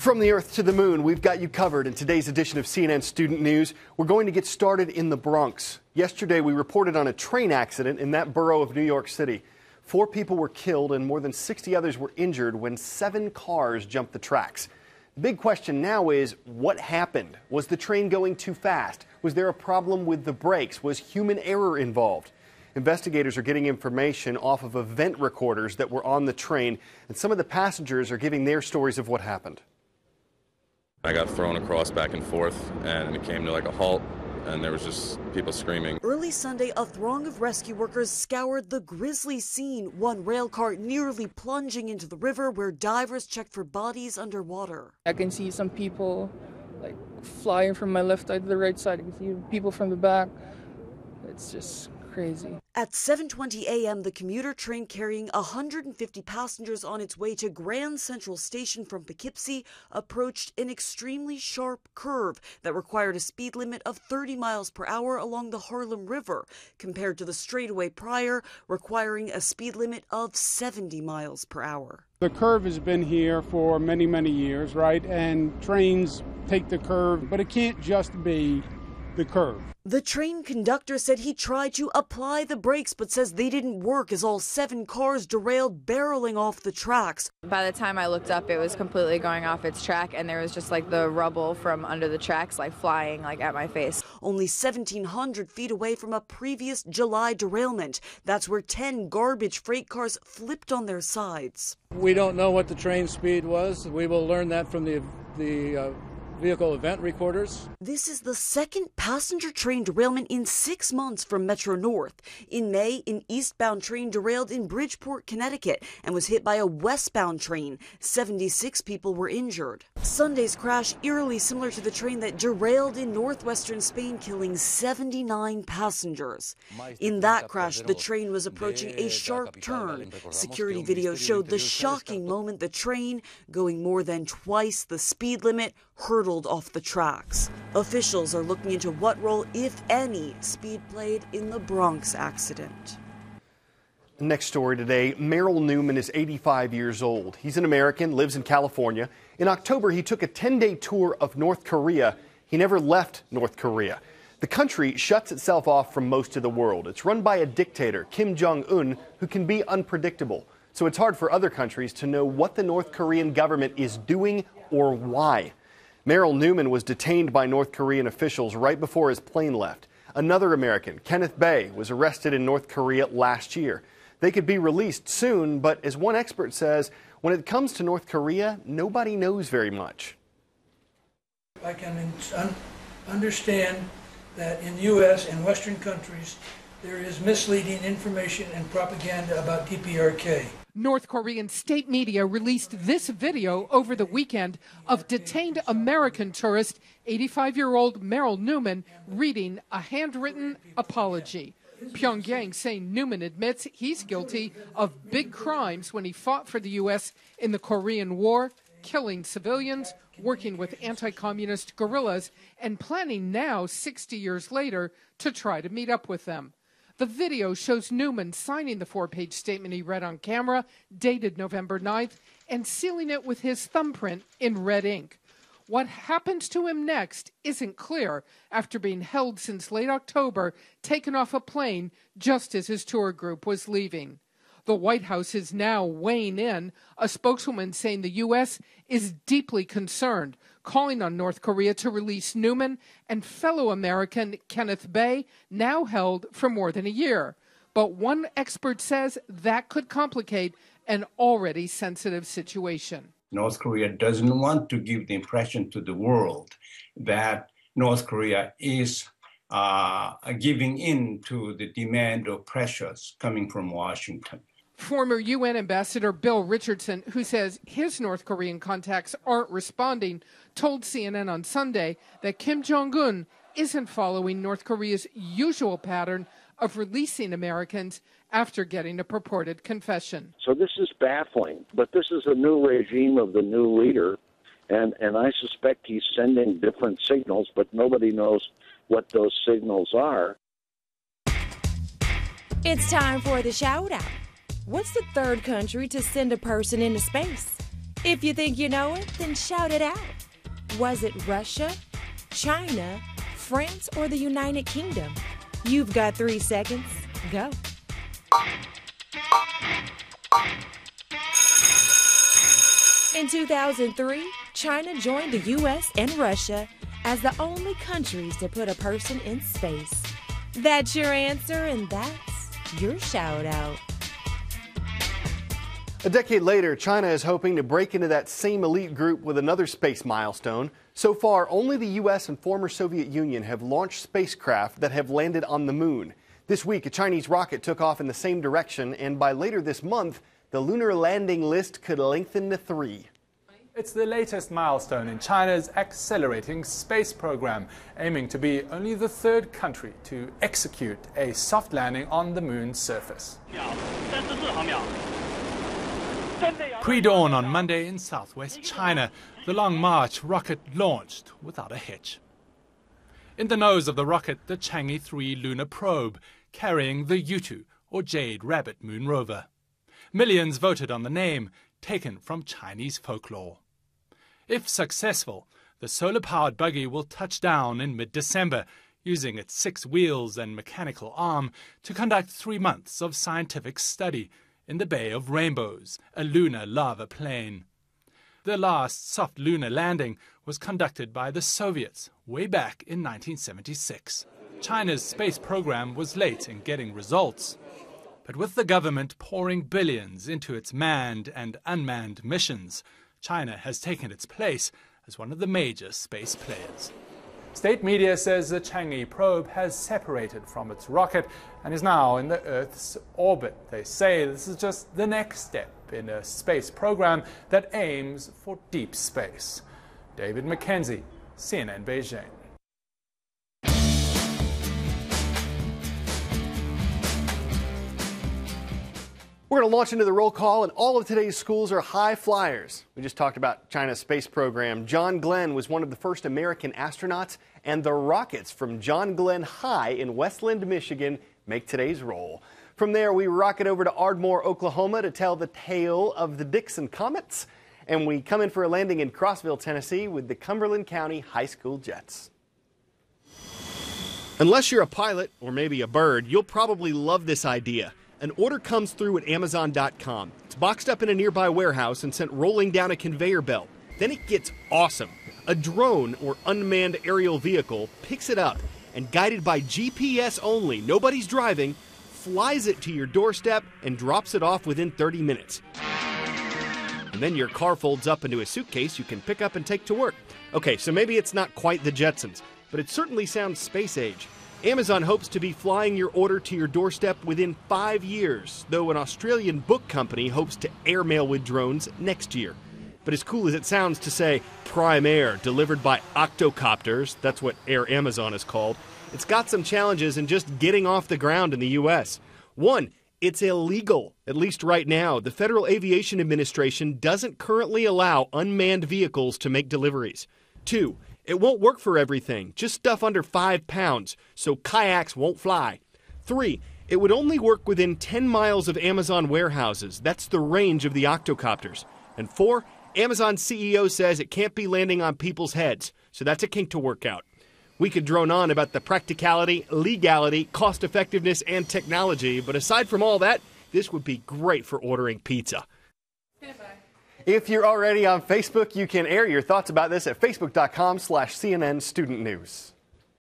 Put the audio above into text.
From the Earth to the Moon, we've got you covered in today's edition of CNN Student News. We're going to get started in the Bronx. Yesterday, we reported on a train accident in that borough of New York City. 4 people were killed and more than 60 others were injured when 7 cars jumped the tracks. The big question now is, what happened? Was the train going too fast? Was there a problem with the brakes? Was human error involved? Investigators are getting information off of event recorders that were on the train, and some of the passengers are giving their stories of what happened. I got thrown across back and forth, and it came to like a halt, and there was just people screaming. Early Sunday, a throng of rescue workers scoured the grisly scene, one rail car nearly plunging into the river where divers checked for bodies underwater. I can see some people like flying from my left side to the right side. I can see people from the back. It's just crazy. At 7:20 a.m., the commuter train carrying 150 passengers on its way to Grand Central Station from Poughkeepsie approached an extremely sharp curve that required a speed limit of 30 miles per hour along the Harlem River, compared to the straightaway prior requiring a speed limit of 70 miles per hour. The curve has been here for many, many years, right? And trains take the curve, but it can't just be the curve. The train conductor said he tried to apply the brakes, but says they didn't work as all 7 cars derailed, barreling off the tracks. By the time I looked up, it was completely going off its track, and there was just like the rubble from under the tracks like flying like at my face. Only 1,700 feet away from a previous July derailment. That's where 10 garbage freight cars flipped on their sides. We don't know what the train speed was. We will learn that from the vehicle event recorders. This is the second passenger train derailment in 6 months from Metro North. In May, an eastbound train derailed in Bridgeport, Connecticut, and was hit by a westbound train. 76 people were injured. Sunday's crash eerily similar to the train that derailed in northwestern Spain, killing 79 passengers. In that crash, the train was approaching a sharp turn. Security video showed the shocking moment the train, going more than twice the speed limit, hurtled off the tracks. Officials are looking into what role, if any, speed played in the Bronx accident. Next story today, Merrill Newman is 85 years old. He's an American, lives in California. In October, he took a 10-day tour of North Korea. He never left North Korea. The country shuts itself off from most of the world. It's run by a dictator, Kim Jong-un, who can be unpredictable. So it's hard for other countries to know what the North Korean government is doing or why. Merrill Newman was detained by North Korean officials right before his plane left. Another American, Kenneth Bae, was arrested in North Korea last year. They could be released soon, but as one expert says, when it comes to North Korea, nobody knows very much. I can understand that in the U.S. and Western countries, there is misleading information and propaganda about DPRK. North Korean state media released this video over the weekend of detained American tourist, 85-year-old Merrill Newman, reading a handwritten apology. Pyongyang saying Newman admits he's guilty of big crimes when he fought for the U.S. in the Korean War, killing civilians, working with anti-communist guerrillas, and planning now, 60 years later, to try to meet up with them. The video shows Newman signing the 4-page statement he read on camera, dated November 9th, and sealing it with his thumbprint in red ink. What happens to him next isn't clear after being held since late October, taken off a plane just as his tour group was leaving. The White House is now weighing in, a spokeswoman saying the U.S. is deeply concerned, calling on North Korea to release Newman and fellow American Kenneth Bae, now held for more than a year. But one expert says that could complicate an already sensitive situation. North Korea doesn't want to give the impression to the world that North Korea is giving in to the demand or pressures coming from Washington. Former UN Ambassador Bill Richardson, who says his North Korean contacts aren't responding, told CNN on Sunday that Kim Jong-un isn't following North Korea's usual pattern of releasing Americans after getting a purported confession. So this is baffling, but this is a new regime of the new leader, and I suspect he's sending different signals, but nobody knows what those signals are. It's time for the shout-out. What's the third country to send a person into space? If you think you know it, then shout it out. Was it Russia, China, France, or the United Kingdom? You've got 3 seconds. Go. In 2003, China joined the U.S. and Russia as the only countries to put a person in space. That's your answer, and that's your shout out. A decade later, China is hoping to break into that same elite group with another space milestone. So far, only the U.S. and former Soviet Union have launched spacecraft that have landed on the moon. This week, a Chinese rocket took off in the same direction, and by later this month, the lunar landing list could lengthen to 3. It's the latest milestone in China's accelerating space program, aiming to be only the 3rd country to execute a soft landing on the moon's surface. Pre-dawn on Monday in southwest China, the Long March rocket launched without a hitch. In the nose of the rocket, the Chang'e 3 lunar probe, carrying the Yutu, or Jade Rabbit moon rover. Millions voted on the name, taken from Chinese folklore. If successful, the solar-powered buggy will touch down in mid-December, using its 6 wheels and mechanical arm to conduct 3 months of scientific study in the Bay of Rainbows, a lunar lava plain. The last soft lunar landing was conducted by the Soviets way back in 1976. China's space program was late in getting results. But with the government pouring billions into its manned and unmanned missions, China has taken its place as one of the major space players. State media says the Chang'e probe has separated from its rocket and is now in the Earth's orbit. They say this is just the next step in a space program that aims for deep space. David McKenzie, CNN Beijing. We're going to launch into the roll call, and all of today's schools are high flyers. We just talked about China's space program. John Glenn was one of the first American astronauts, and the rockets from John Glenn High in Westland, Michigan make today's roll. From there, we rocket over to Ardmore, Oklahoma to tell the tale of the Dixon Comets, and we come in for a landing in Crossville, Tennessee with the Cumberland County High School Jets. Unless you're a pilot or maybe a bird, you'll probably love this idea. An order comes through at Amazon.com. It's boxed up in a nearby warehouse and sent rolling down a conveyor belt. Then it gets awesome. A drone or unmanned aerial vehicle picks it up and, guided by GPS only, nobody's driving, flies it to your doorstep and drops it off within 30 minutes. And then your car folds up into a suitcase you can pick up and take to work. Okay, so maybe it's not quite the Jetsons, but it certainly sounds space age. Amazon hopes to be flying your order to your doorstep within 5 years, though an Australian book company hopes to airmail with drones next year. But as cool as it sounds to say Prime Air delivered by octocopters, that's what Air Amazon is called, it's got some challenges in just getting off the ground in the U.S. One, it's illegal. At least right now, the Federal Aviation Administration doesn't currently allow unmanned vehicles to make deliveries. 2, it won't work for everything, just stuff under 5 pounds, so kayaks won't fly. 3, it would only work within 10 miles of Amazon warehouses. That's the range of the octocopters. And 4, Amazon's CEO says it can't be landing on people's heads, so that's a kink to work out. We could drone on about the practicality, legality, cost-effectiveness, and technology, but aside from all that, this would be great for ordering pizza. If you're already on Facebook, you can air your thoughts about this at facebook.com/CNN Student News.